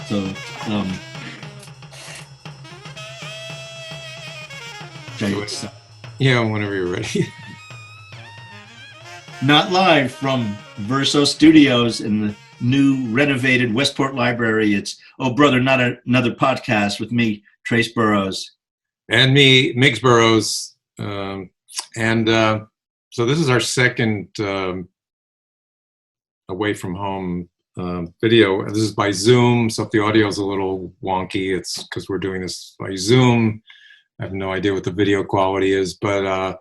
So, um, So, it's yeah, whenever you're ready. not live from Verso Studios in the new renovated Westport Library. It's Oh Brother, Not Another Podcast with me, Trace Burrows. And me, Miggs Burrows. And so this is our second away from home video. This is by Zoom. So if the audio is a little wonky, it's because we're doing this by Zoom. I have no idea what the video quality is, but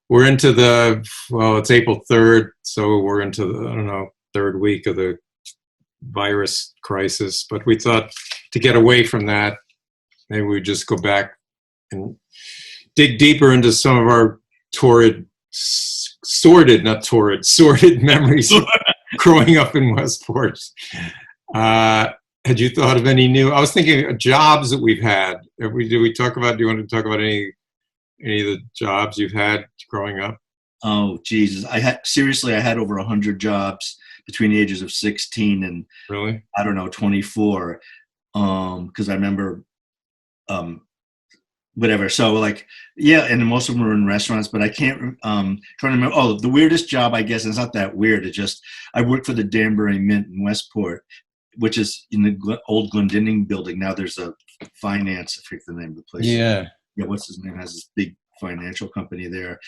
we're into it's April 3rd. So we're into the, I don't know, third week of the virus crisis. But we thought to get away from that, maybe we'd just go back and dig deeper into some of our sordid memories of growing up in Westport. Had you thought of any new? I was thinking of jobs that we've had. Do we talk about? Do you want to talk about any of the jobs you've had growing up? Oh Jesus! I had over 100 jobs between the ages of 16 and Really? I don't know 24. Because I remember whatever. So like, yeah, and most of them were in restaurants, but I can't, trying to remember. Oh, the weirdest job, I guess, it's not that weird. It just, I worked for the Danbury Mint in Westport, which is in the old Glendinning building. Now there's a finance, I forget the name of the place. Yeah. Yeah, what's his name, has this big financial company there.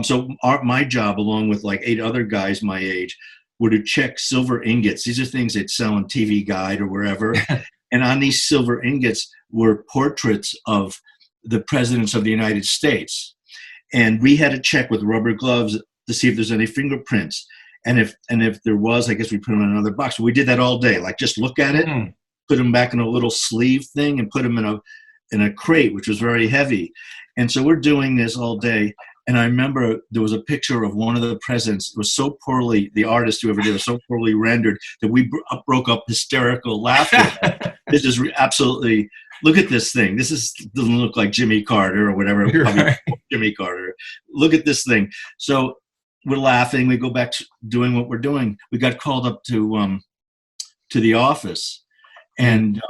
So my job, along with like 8 other guys my age, were to check silver ingots. These are things they'd sell on TV Guide or wherever. And on these silver ingots were portraits of the presidents of the United States. And we had to check with rubber gloves to see if there's any fingerprints. And if there was, I guess we put them in another box. We did that all day, like just look at it, put them back in a little sleeve thing and put them in a crate, which was very heavy. And so we're doing this all day. And I remember there was a picture of one of the presidents. It was so poorly, the artist who ever did it was so poorly rendered that we broke up hysterical laughter. This is absolutely, look at this thing. Doesn't look like Jimmy Carter or whatever. Right. Jimmy Carter. Look at this thing. So we're laughing. We go back to doing what we're doing. We got called up to the office, and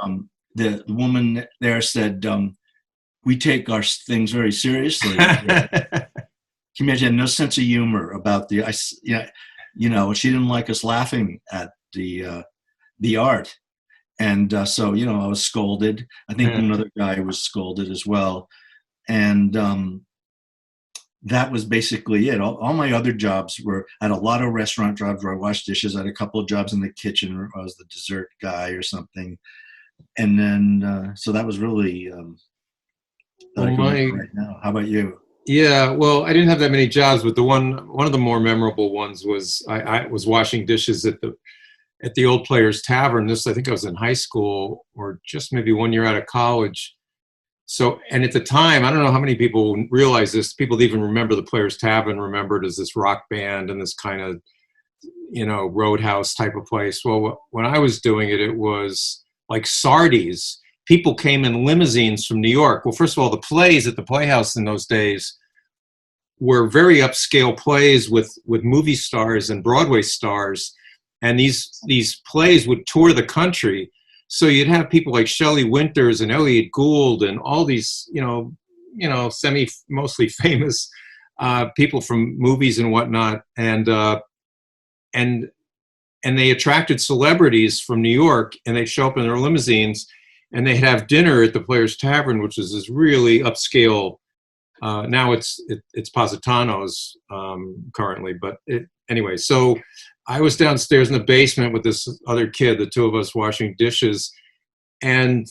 the woman there said, we take our things very seriously. She had no sense of humor about she didn't like us laughing at the art. And so, I was scolded. I think another guy was scolded as well. And that was basically it. All my other jobs I had a lot of restaurant jobs where I washed dishes. I had a couple of jobs in the kitchen where I was the dessert guy or something. And then, so that was really right now. How about you? Yeah, well, I didn't have that many jobs, but one of the more memorable ones was I was washing dishes at the Old Players Tavern. I think I was in high school or just maybe 1 year out of college. So, and at the time, I don't know how many people realize this. People that even remember the Players Tavern remembered as this rock band and this kind of, roadhouse type of place. Well, when I was doing it, it was like Sardi's. People came in limousines from New York. Well, first of all, the plays at the Playhouse in those days were very upscale plays with movie stars and Broadway stars. And these plays would tour the country. So you'd have people like Shelley Winters and Elliot Gould and all these, mostly famous people from movies and whatnot. And they attracted celebrities from New York, and they'd show up in their limousines, and they'd have dinner at the Players Tavern, which is this really upscale. Now it's Positano's currently, but anyway. So I was downstairs in the basement with this other kid, the two of us washing dishes, and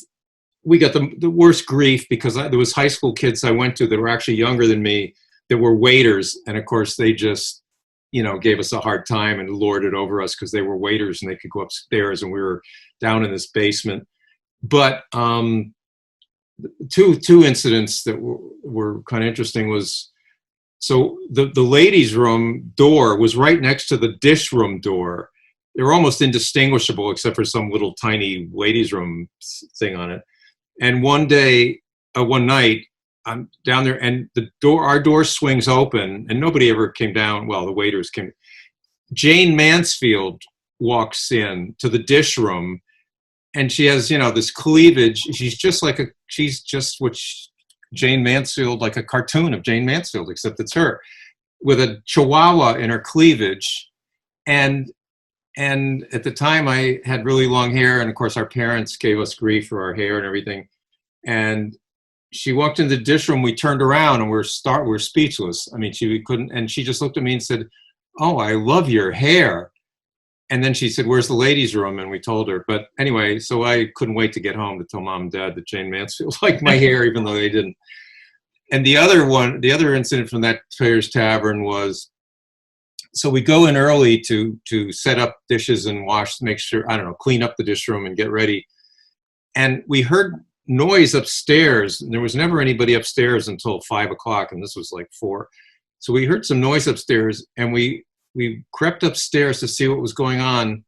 we got the worst grief because there was high school kids I went to that were actually younger than me that were waiters, and of course they just gave us a hard time and lorded over us because they were waiters and they could go upstairs and we were down in this basement. But two incidents that were kind of interesting was, so the ladies' room door was right next to the dish room door. They were almost indistinguishable except for some little tiny ladies' room thing on it. And one night, I'm down there and our door swings open and nobody ever came down. Well, the waiters came. Jane Mansfield walks in to the dish room and she has, you know, this cleavage. She's just what Jane Mansfield, like a cartoon of Jane Mansfield, except it's her with a chihuahua in her cleavage. And at the time I had really long hair, and of course our parents gave us grief for our hair and everything. And she walked into the dish room, we turned around and we're speechless. I mean, she couldn't, and she just looked at me and said, "Oh, I love your hair." And then she said, "Where's the ladies' room?" And we told her. But anyway, so I couldn't wait to get home to tell Mom and Dad that Jane Mansfield liked my hair, even though they didn't. And the other incident from that Players Tavern was, so we go in early to set up dishes and wash, make sure, I don't know, clean up the dish room and get ready. And we heard noise upstairs. And there was never anybody upstairs until 5 o'clock, and this was like 4. So we heard some noise upstairs, and we crept upstairs to see what was going on.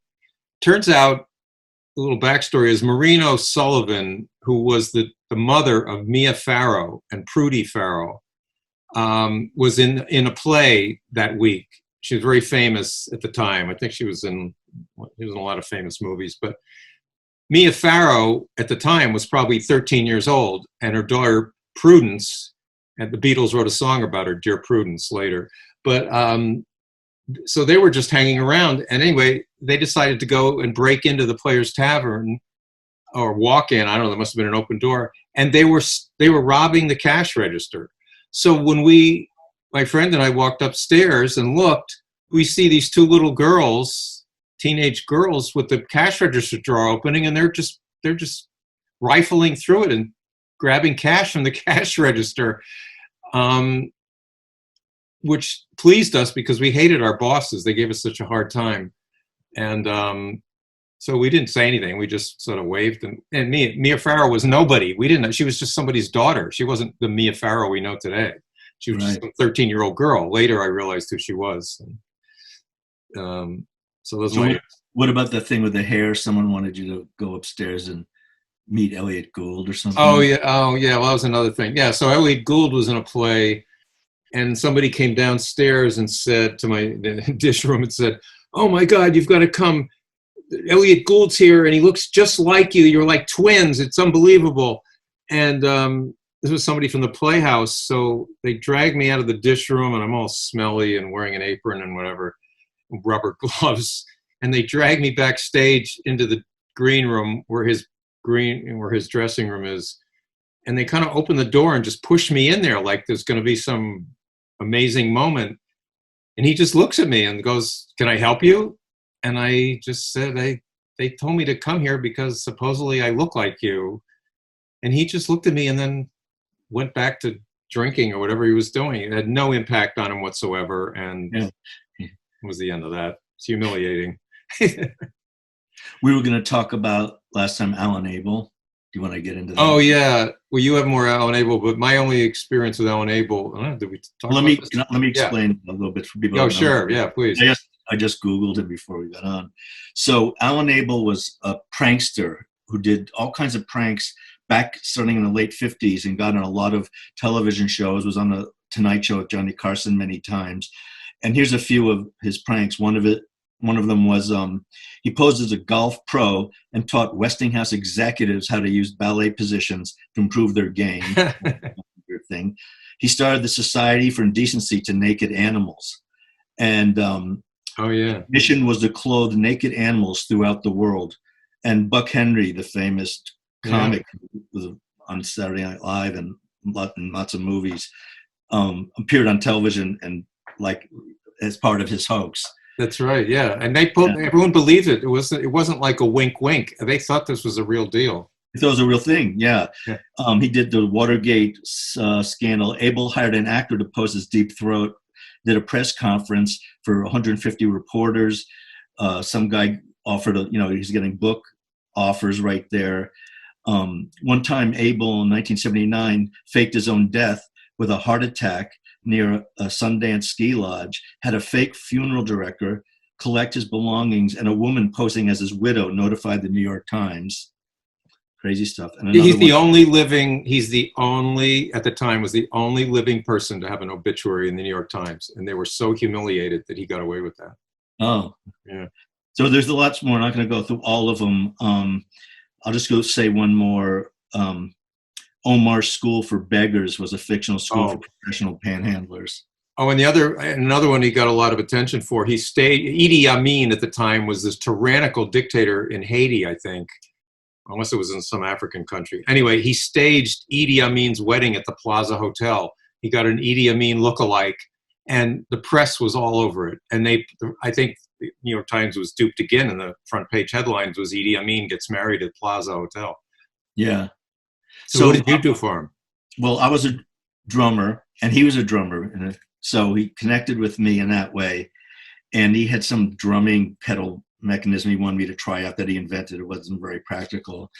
Turns out, a little backstory is Maureen O'Sullivan, who was the mother of Mia Farrow and Prudy Farrow, was in a play that week. She was very famous at the time. I think she was in a lot of famous movies. But Mia Farrow at the time was probably 13 years old, and her daughter Prudence, and the Beatles wrote a song about her, Dear Prudence, later. But so they were just hanging around. And anyway, they decided to go and break into the Players Tavern, or walk in. I don't know, there must have been an open door. And they were robbing the cash register. So when my friend and I walked upstairs and looked, we see these 2 little girls, teenage girls, with the cash register drawer opening, and they're just rifling through it and grabbing cash from the cash register, which pleased us because we hated our bosses. They gave us such a hard time. And so we didn't say anything. We just sort of waved. And Mia Farrow was nobody. We didn't know. She was just somebody's daughter. She wasn't the Mia Farrow we know today. She was just a 13-year-old girl. Later, I realized who she was. And, so those were. What about the thing with the hair? Someone wanted you to go upstairs and meet Elliot Gould or something? Oh yeah. Well, that was another thing. Yeah. So Elliot Gould was in a play, and somebody came downstairs and said to my dish room and said, "Oh my God, you've got to come. Elliot Gould's here, and he looks just like you. You're like twins. It's unbelievable." And this was somebody from the Playhouse. So they dragged me out of the dish room, and I'm all smelly and wearing an apron and whatever, rubber gloves. And they dragged me backstage into the green room where his dressing room is. And they kind of opened the door and just pushed me in there like there's going to be some amazing moment. And he just looks at me and goes, "Can I help you?" And I just said, they told me to come here because supposedly I look like you. And he just looked at me and then went back to drinking or whatever he was doing. It had no impact on him whatsoever. And it was the end of that. It's humiliating. We were going to talk about last time Alan Abel. Do you want to get into that? Oh, yeah. Well, you have more Alan Abel, but my only experience with Alan Abel, did we talk let about me explain a little bit for people. Oh, sure. Yeah, please. I just Googled it before we got on. So Alan Abel was a prankster who did all kinds of pranks back starting in the late 50s and got on a lot of television shows, was on the Tonight Show with Johnny Carson many times. And here's a few of his pranks. One of them was he posed as a golf pro and taught Westinghouse executives how to use ballet positions to improve their game. Thing. He started the Society for Indecency to Naked Animals. And mission was to clothe naked animals throughout the world. And Buck Henry, the famous comic, was on Saturday Night Live and lots of movies, appeared on television and like as part of his hoax. That's right. Yeah, and everyone believed it. It wasn't like a wink, wink. They thought this was a real deal. It was a real thing. Yeah. He did the Watergate scandal. Abel hired an actor to pose as Deep Throat. Did a press conference for 150 reporters. Some guy offered he's getting book offers right there. One time, Abel in 1979 faked his own death with a heart attack near a Sundance ski lodge, had a fake funeral director collect his belongings, and a woman posing as his widow notified the New York Times. Crazy stuff. And he's the only, at the time, was the only living person to have an obituary in the New York Times. And they were so humiliated that he got away with that. Oh, yeah. So there's lots more. I'm not going to go through all of them. I'll just go say one more. Omar's School for Beggars was a fictional school for professional panhandlers. Oh, and another one he got a lot of attention for. Idi Amin at the time was this tyrannical dictator in Haiti, I think, unless it was in some African country. Anyway, he staged Idi Amin's wedding at the Plaza Hotel. He got an Idi Amin lookalike, and the press was all over it. And I think the New York Times was duped again, and the front page headlines was Idi Amin gets married at Plaza Hotel. Yeah. So what did you do for him? Well, I was a drummer, and he was a drummer, so he connected with me in that way. And he had some drumming pedal mechanism he wanted me to try out that he invented. It wasn't very practical.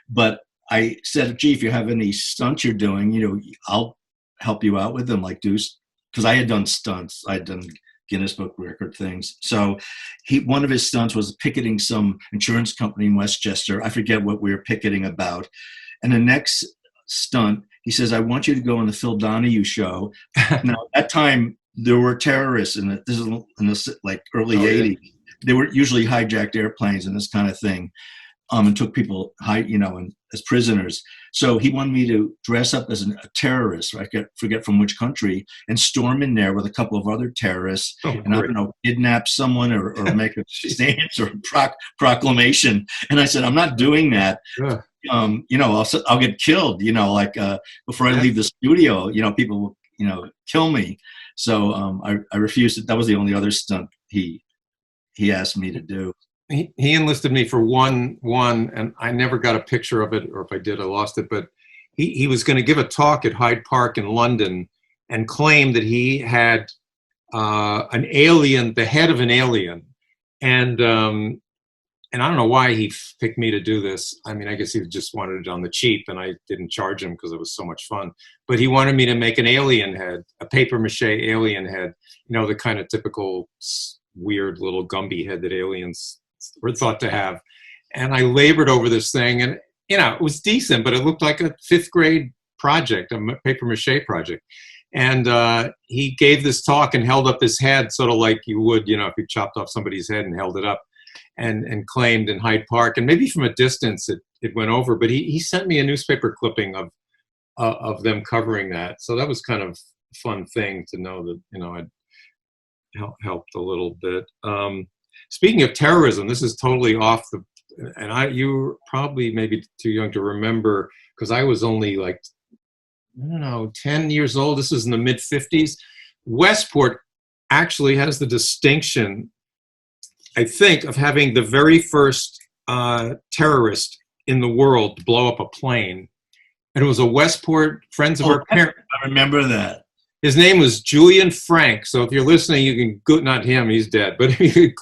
But I said, gee, if you have any stunts you're doing, I'll help you out with them, because I had done stunts. I had done Guinness Book Record things. So one of his stunts was picketing some insurance company in Westchester. I forget what we were picketing about. And the next stunt, he says, I want you to go on the Phil Donahue show. Now, at that time, there were terrorists in the like early 80s. Yeah. They were usually hijacked airplanes and this kind of thing, and took people as prisoners. So he wanted me to dress up as a terrorist, I forget from which country, and storm in there with a couple of other terrorists, and great. I don't know, kidnap someone or make a stance or proclamation. And I said, I'm not doing that. Yeah. I'll get killed, before I leave the studio, people will, kill me. So I refused it. That was the only other stunt he asked me to do. He enlisted me for one, and I never got a picture of it, or if I did, I lost it. But he was going to give a talk at Hyde Park in London and claimed that he had an alien, the head of an alien. And I don't know why he picked me to do this. I mean, I guess he just wanted it on the cheap, and I didn't charge him because it was so much fun. But he wanted me to make an alien head, a papier-mâché alien head, the kind of typical weird little Gumby head that aliens were thought to have. And I labored over this thing, and, it was decent, but it looked like a fifth grade project, a papier-mâché project. And he gave this talk and held up his head sort of like you would, if you chopped off somebody's head and held it up. And claimed in Hyde Park, and maybe from a distance it went over, but he sent me a newspaper clipping of them covering that. So that was kind of a fun thing to know that, I'd helped a little bit. Speaking of terrorism, this is totally off you were probably maybe too young to remember, because I was only 10 years old. This is in the mid 50s. Westport actually has the distinction, I think, of having the very first terrorist in the world to blow up a plane. And it was a Westport, friends of our parents. I remember that. His name was Julian Frank. So if you're listening, you can go, not him, he's dead, but if you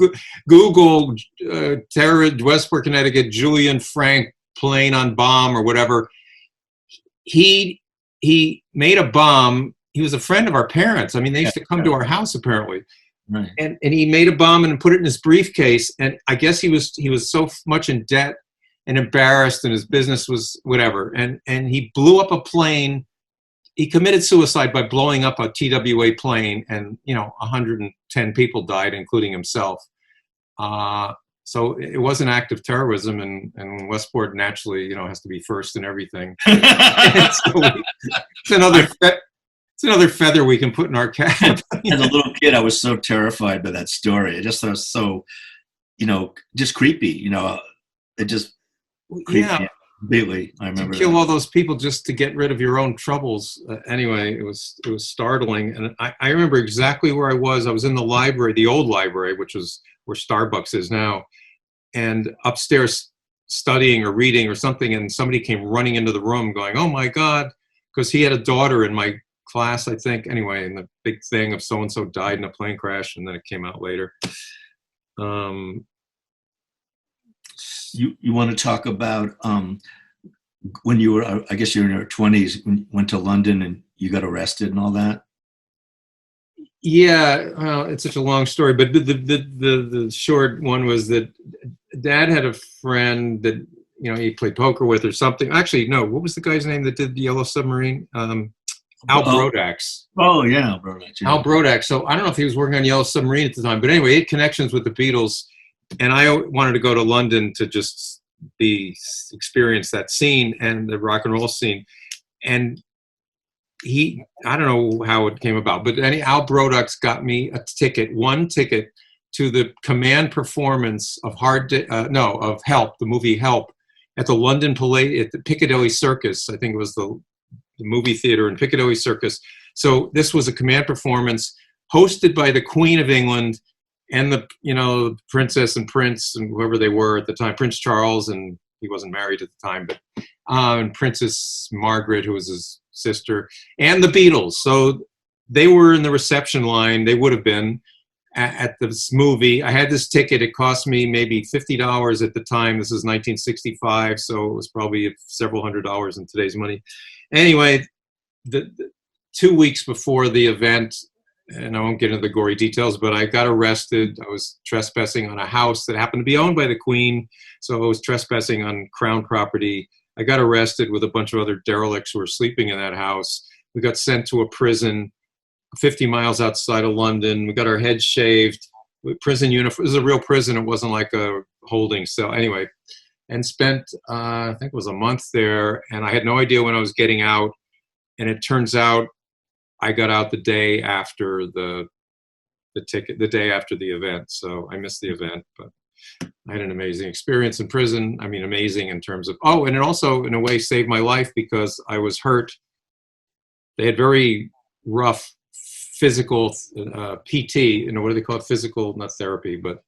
Google Westport, Connecticut, Julian Frank plane on bomb or whatever. He made a bomb. He was a friend of our parents. I mean, they used to come to our house apparently. Right. And he made a bomb and put it in his briefcase. And I guess he was so much in debt and embarrassed, and his business was whatever. And he blew up a plane. He committed suicide by blowing up a TWA plane, and 110 people died, including himself. So it was an act of terrorism, and Westport naturally, has to be first in everything. It's another feather we can put in our cap. As a little kid, I was so terrified by that story. It just was so, just creepy. It just creeped me completely. I remember to kill all those people just to get rid of your own troubles. Anyway, it was startling, and I remember exactly where I was. I was in the library, the old library, which was where Starbucks is now, and upstairs studying or reading or something, and somebody came running into the room, going, "Oh my God," because he had a daughter in my class, I think. Anyway, and the big thing of so-and-so died in a plane crash, and then it came out later. You want to talk about when you were, I guess you're in your 20s, when you went to London and you got arrested and all that? Yeah, well, it's such a long story, but the short one was that Dad had a friend that, he played poker with or something. Actually, no, what was the guy's name that did the Yellow Submarine? Al Brodax. Oh, yeah, Brodax. Yeah. Al Brodax. So I don't know if he was working on Yellow Submarine at the time, but anyway, he had connections with the Beatles, and I wanted to go to London to just experience that scene and the rock and roll scene. And I don't know how it came about, but Al Brodux got me one ticket to the command performance of of Help, the movie Help, at the London Palladium, at the Piccadilly Circus. I think it was the movie theater in Piccadilly Circus. So this was a command performance hosted by the Queen of England and the princess and prince and whoever they were at the time, Prince Charles, and he wasn't married at the time, but and Princess Margaret, who was his sister, and the Beatles. So they were in the reception line. They would have been at this movie. I had this ticket. It cost me maybe $50 at the time. This is 1965, so it was probably several $100s in today's money. Anyway, the 2 weeks before the event, and I won't get into the gory details, but I got arrested. I was trespassing on a house that happened to be owned by the Queen, so I was trespassing on Crown property. I got arrested with a bunch of other derelicts who were sleeping in that house. We got sent to a prison 50 miles outside of London. We got our heads shaved, prison uniform. It was a real prison. It wasn't like a holding cell. Anyway, and spent, I think it was a month there, and I had no idea when I was getting out. And it turns out I got out the day after the day after the event. So I missed the event, but I had an amazing experience in prison. I mean, amazing in terms of, and it also in a way saved my life because I was hurt. They had very rough physical PT, what do they call it? Physical, not therapy, but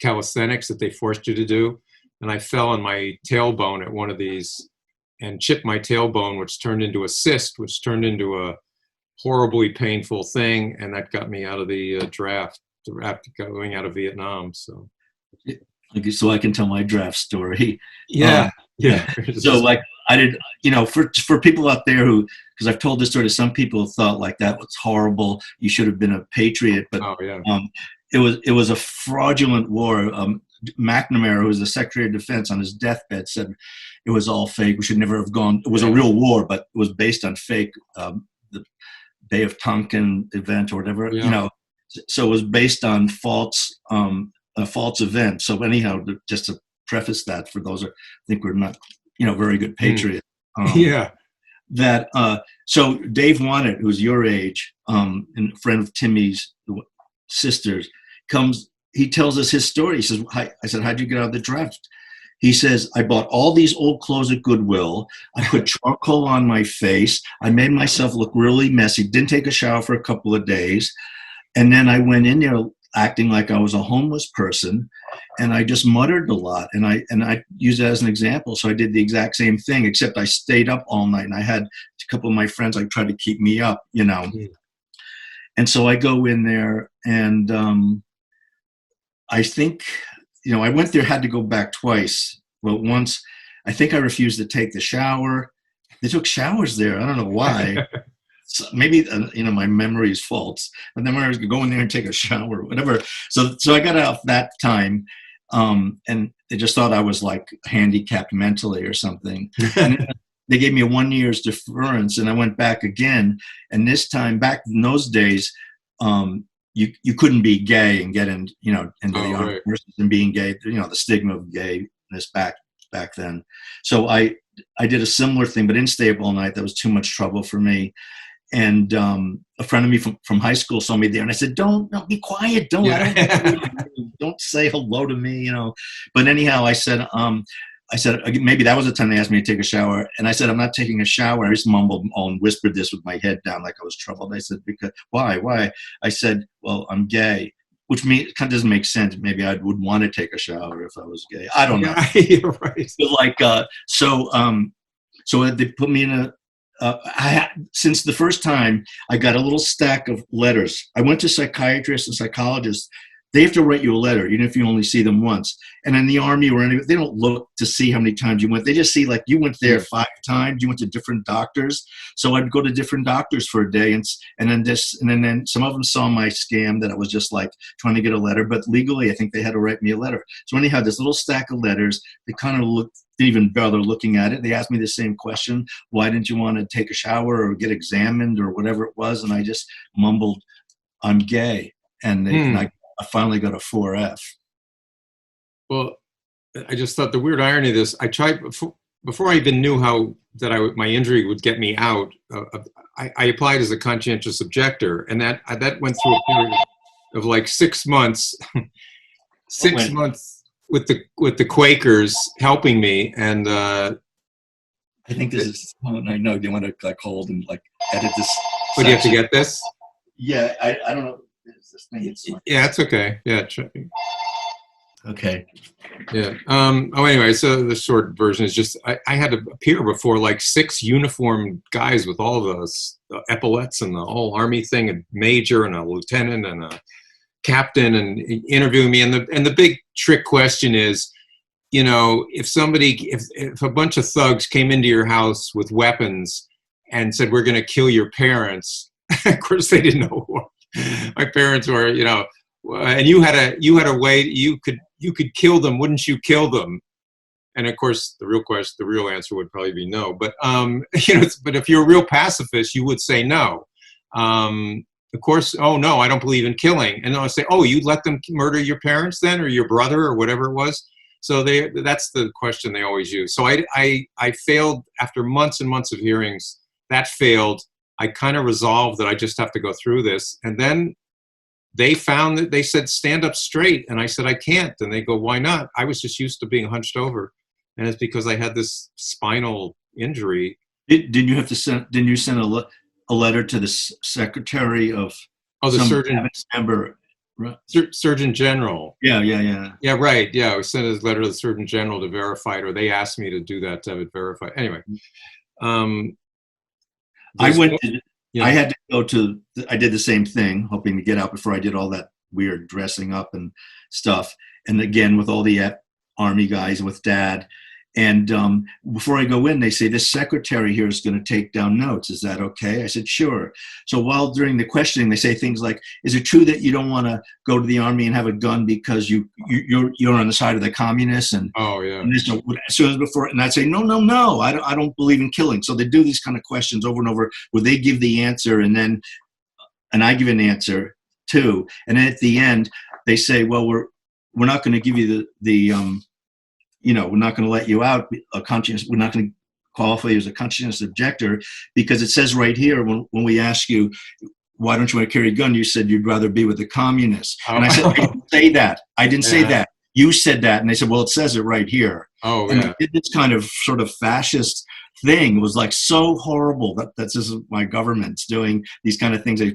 calisthenics that they forced you to do. And I fell on my tailbone at one of these and chipped my tailbone, which turned into a cyst, which turned into a horribly painful thing. And that got me out of the draft after going out of Viet Nam. So I can tell my draft story. Yeah. So like I did, for people out there who, because I've told this story to some people, thought like that was horrible. You should have been a patriot, but it was a fraudulent war. McNamara, who was the Secretary of Defense, on his deathbed said it was all fake. We should never have gone. It was a real war, but it was based on fake. The Bay of Tonkin event or whatever, So it was based on a false event. So anyhow, just to preface that for those who think we're not, very good patriots. So Dave Wannett, who's your age, and a friend of Timmy's sisters, comes. He tells us his story. He says, I said, how'd you get out of the draft? He says, I bought all these old clothes at Goodwill. I put charcoal on my face. I made myself look really messy. Didn't take a shower for a couple of days. And then I went in there acting like I was a homeless person. And I just muttered a lot. And I used it as an example. So I did the exact same thing, except I stayed up all night. And I had a couple of my friends like tried to keep me up, And so I go in there and I think, I went there, had to go back twice. But once, I think I refused to take the shower. They took showers there. I don't know why. So maybe, my memory is false. But then when I was going there and take a shower or whatever. So I got out that time. And they just thought I was like handicapped mentally or something. And they gave me a 1 year's deference and I went back again. And this time, back in those days, you couldn't be gay and get into the armed forces and being gay, the stigma of gayness back then. So I did a similar thing, but didn't stay up all night. That was too much trouble for me. And a friend of me from high school saw me there, and I said, "Don't be quiet. Don't say hello to me." But anyhow, I said, maybe that was the time they asked me to take a shower. And I said, I'm not taking a shower. I just mumbled and whispered this with my head down like I was troubled. I said, because why? I said, well, I'm gay, which kind of doesn't make sense. Maybe I would want to take a shower if I was gay. I don't know. You're right. But so they put me in since the first time I got a little stack of letters. I went to psychiatrists and psychologists. They have to write you a letter, even if you only see them once. And in the Army or anywhere, they don't look to see how many times you went. They just see like you went there 5 times. You went to different doctors. So I'd go to different doctors for a day, and then some of them saw my scam that I was just like trying to get a letter. But legally, I think they had to write me a letter. So anyhow, this little stack of letters. They kind of didn't even bother looking at it. They asked me the same question: why didn't you want to take a shower or get examined or whatever it was? And I just mumbled, "I'm gay," and I finally got a 4F. Well, I just thought the weird irony of this. I tried before I even knew my injury would get me out. I applied as a conscientious objector, and that went through a period of like 6 months. 6 months with the Quakers helping me, and I think this is someone I know. Do you want to like hold and like edit this? But do you have to get this? Yeah, I don't know. Is this thing? It's like, yeah, it's okay. Yeah. Okay. Yeah. Anyway, so the short version is just I had to appear before like 6 uniformed guys with all of the epaulets and the whole army thing, a major and a lieutenant and a captain, and interviewing me. And the big trick question is, you know, if a bunch of thugs came into your house with weapons and said, "We're going to kill your parents," of course they didn't know what my parents were, you know, and you had a way you could kill them. Wouldn't you kill them? And of course, the real answer would probably be no. But you know, but if you're a real pacifist, you would say no. Of course, oh no, I don't believe in killing. And I'll say, oh, you let them murder your parents then, or your brother, or whatever it was. So that's the question they always use. So I failed after months and months of hearings. That failed. I kind of resolved that I just have to go through this. And then they said, stand up straight. And I said, I can't. And they go, why not? I was just used to being hunched over. And it's because I had this spinal injury. Didn't you send a letter to the secretary of the surgeon member? Surgeon General. Yeah, right. Yeah, I sent a letter to the Surgeon General to verify it, or they asked me to do that to have it verified. Anyway, I had to go to. I did the same thing, hoping to get out before I did all that weird dressing up and stuff. And again, with all the Army guys, with Dad. And before I go in, they say, this secretary here is going to take down notes. Is that okay? I said, sure. So while during the questioning, they say things like, is it true that you don't want to go to the Army and have a gun because you're on the side of the communists? And oh yeah. And as soon as before, and I'd say, no, I don't believe in killing. So they do these kind of questions over and over where they give the answer and I give an answer too. And then at the end, they say, well, we're not going to give you we're not going to let you out we're not going to qualify you as a conscientious objector because it says right here when we ask you, why don't you want to carry a gun? You said you'd rather be with the communists. Oh. And I said, I didn't say that. I didn't say that. You said that. And they said, well, it says it right here. Oh, and yeah. This kind of sort of fascist thing was like so horrible that's just my government's doing these kind of things they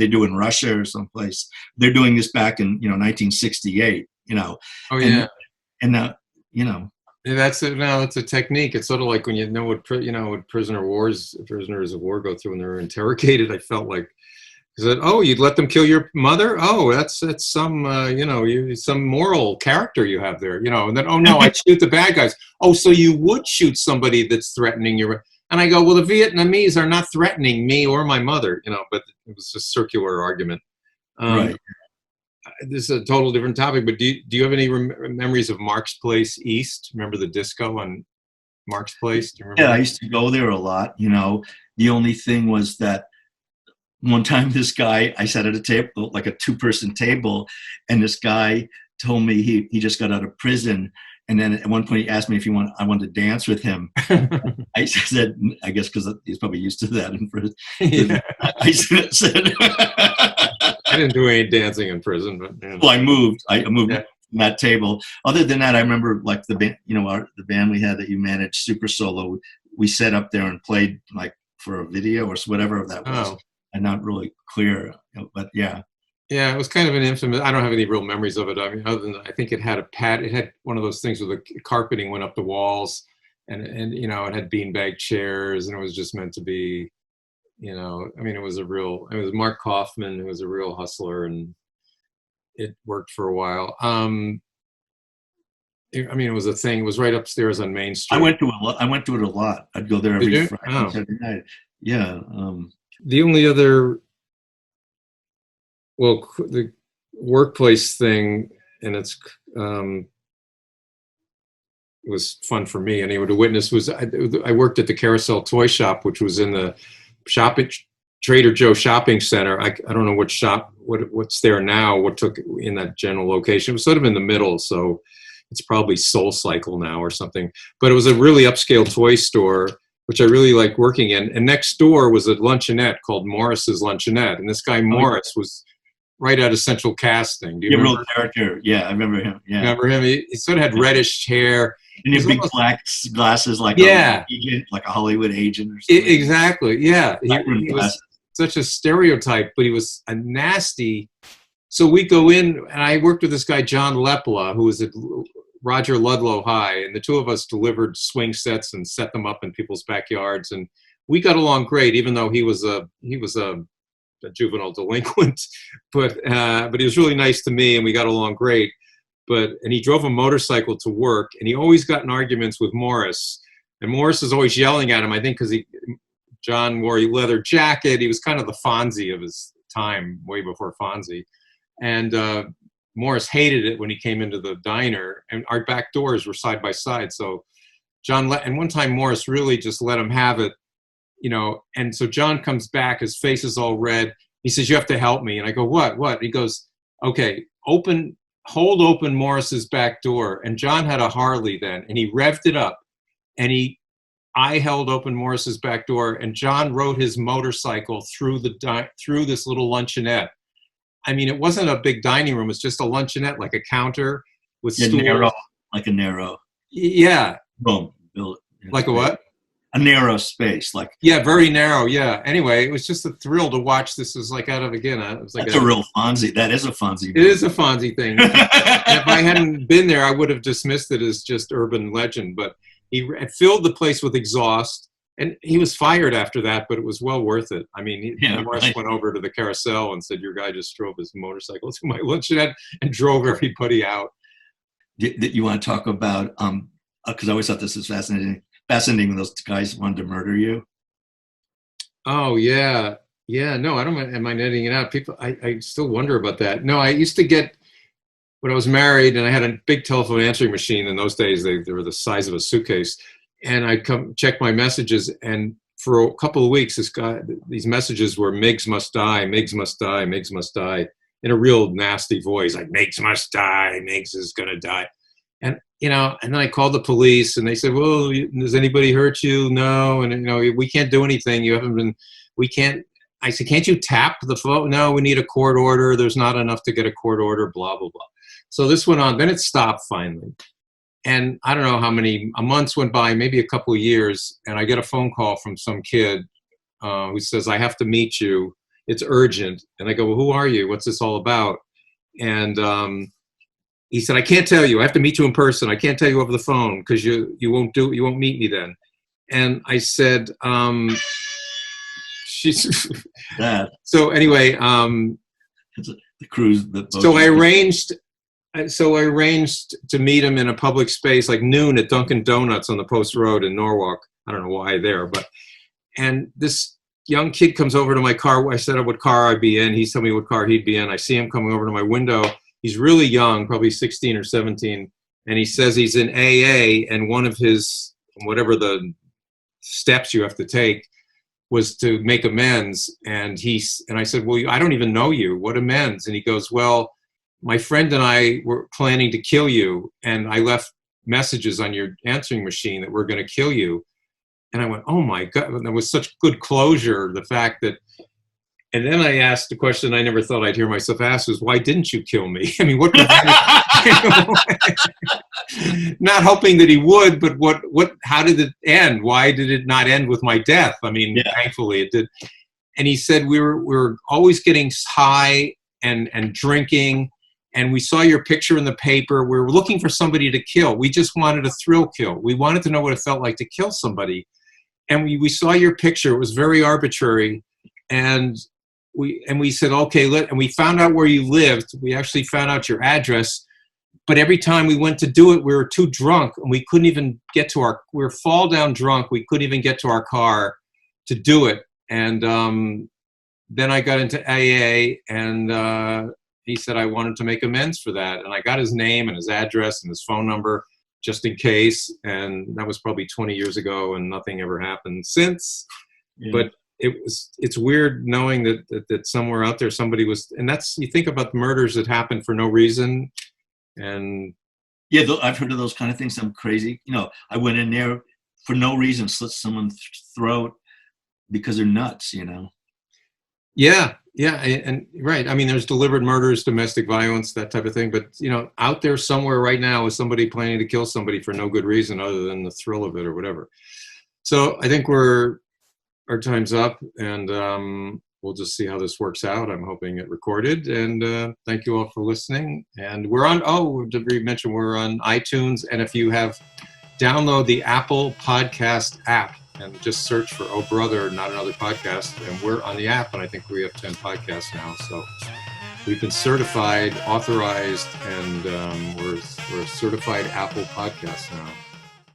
do in Russia or someplace. They're doing this back in 1968. Oh yeah. And that's a technique. It's sort of like when what prisoners of war go through when they're interrogated. I felt like, oh, you'd let them kill your mother? Oh, that's some some moral character you have there, And then, oh no, I'd shoot the bad guys. Oh, so you would shoot somebody that's threatening your? And I go, well, the Vietnamese are not threatening me or my mother, But it was a circular argument. Right. This is a total different topic, but do you have any memories of Mark's Place East? Remember the disco on Mark's Place? Do you remember? Yeah, I used to go there a lot. The only thing was that one time this guy, I sat at a table, like a 2-person table, and this guy told me he just got out of prison. And then at one point he asked me if I wanted to dance with him. I said, I guess because he's probably used to that in prison. Yeah. I said I didn't do any dancing in prison, but well, I moved from that table. Other than that, I remember like the band, the band we had that you managed, Super Solo. We sat up there and played like for a video or whatever that was. Oh. I'm not really clear, but yeah. Yeah, it was kind of an infamous. I don't have any real memories of it. I mean, other than I think it had it had one of those things where the carpeting went up the walls, and it had beanbag chairs, and it was just meant to be. I mean, it was Mark Kaufman, who was a real hustler, and it worked for a while. I mean, it was a thing. It was right upstairs on Main Street. I went to it a lot. I'd go there every Friday and Saturday night. Yeah. The only other, the workplace thing, and it was fun for me anyway to witness, was I worked at the Carousel Toy Shop, which was in the Trader Joe shopping center. I don't know what's there now, what took in that general location. It was sort of in the middle, so It's probably Soul Cycle now or something. But it was a really upscale toy store, which I really liked working in. And next door was a luncheonette called Morris's Luncheonette. And this guy Morris was right out of Central Casting. Do you remember? Real character. Yeah, I remember him. Yeah. Remember him? He sort of had reddish hair. And he had big black glasses, like yeah, like a Hollywood agent or something. Exactly. Yeah, he was such a stereotype, but he was a nasty. So we go in, and I worked with this guy John Lepla, who was at Roger Ludlow High, and the two of us delivered swing sets and set them up in people's backyards, and we got along great, even though he was a juvenile delinquent, but he was really nice to me, and we got along great. And he drove a motorcycle to work, and he always got in arguments with Morris, and Morris is always yelling at him. I think because John wore a leather jacket. He was kind of the Fonzie of his time, way before Fonzie, and Morris hated it when he came into the diner, and our back doors were side by side. So and one time Morris really just let him have it, and so John comes back, his face is all red. He says, "You have to help me." And I go, What? He goes, "Okay, hold open Morris's back door." And John had a Harley then, and he revved it up, and I held open Morris's back door, and John rode his motorcycle through this little luncheonette. I mean, it wasn't a big dining room. It's just a luncheonette, like a counter with stools. Like a narrow. Yeah. Boom. Like a what? A narrow space. Yeah, very narrow. Yeah. Anyway, it was just a thrill to watch. This was like out of, again, it was like that's a real Fonzie. That is a Fonzie. It is a Fonzie thing. And if I hadn't been there, I would have dismissed it as just urban legend. But he filled the place with exhaust. And he was fired after that, but it was well worth it. I mean, Morris went over to the carousel and said, "Your guy just drove his motorcycle to my luncheonette and drove everybody out." Did you want to talk about, because I always thought this was fascinating when those guys wanted to murder you? Oh, yeah. Yeah, no, I don't mind editing it out. People, I still wonder about that. No, I used to get, when I was married and I had a big telephone answering machine in those days, they were the size of a suitcase. And I'd come check my messages, and for a couple of weeks, these messages were "Miggs must die, Miggs must die, Miggs must die," in a real nasty voice, like "Miggs must die, Miggs is gonna die," and and then I called the police, and they said, "Well, does anybody hurt you?" "No," and "We can't do anything. You haven't been. We can't." I said, "Can't you tap the phone?" "No, we need a court order. There's not enough to get a court order." Blah blah blah. So this went on. Then it stopped finally. And I don't know how many months went by, maybe a couple of years, and I get a phone call from some kid who says, "I have to meet you. It's urgent." And I go, "Well, who are you? What's this all about?" And he said, "I can't tell you. I have to meet you in person. I can't tell you over the phone because you won't meet me then." And I said, "She's." So anyway, the cruise. So I arranged to meet him in a public space, like noon at Dunkin' Donuts on the Post Road in Norwalk. I don't know why there, and this young kid comes over to my car. I said what car I'd be in. He's telling me what car he'd be in. I see him coming over to my window. He's really young, probably 16 or 17. And he says he's in AA, and one of his, whatever the steps you have to take, was to make amends. And I said, "Well, I don't even know you. What amends?" And he goes, "Well, my friend and I were planning to kill you, and I left messages on your answering machine that we're going to kill you." And I went, "Oh my God." And there was such good closure, the fact that, and then I asked the question I never thought I'd hear myself ask, was, "Why didn't you kill me?" I mean, what not hoping that he would, but how did it end? Why did it not end with my death? I mean, Thankfully it did. And he said, we were always getting high and drinking. And we saw your picture in the paper. We were looking for somebody to kill. We just wanted a thrill kill. We wanted to know what it felt like to kill somebody. And we saw your picture. It was very arbitrary. And we said, "Okay," and we found out where you lived. We actually found out your address. But every time we went to do it, we were too drunk, and we couldn't even get to we were fall down drunk. We couldn't even get to our car to do it. And then I got into AA, and he said I wanted to make amends for that. And I got his name and his address and his phone number just in case. And that was probably 20 years ago, and nothing ever happened since. Yeah. But it's weird knowing that somewhere out there somebody was, and you think about the murders that happen for no reason. And Yeah, I've heard of those kind of things. Some crazy, I went in there for no reason, slit someone's throat because they're nuts, Yeah, yeah, and right. I mean, there's deliberate murders, domestic violence, that type of thing. But out there somewhere right now is somebody planning to kill somebody for no good reason other than the thrill of it or whatever. So I think our time's up, and we'll just see how this works out. I'm hoping it recorded, and thank you all for listening. And we're on. Oh, did we mention we're on iTunes? And if you have download the Apple Podcast app and just search for Oh Brother, Not Another Podcast. And we're on the app, and I think we have 10 podcasts now. So we've been certified, authorized, and we're a certified Apple podcast now.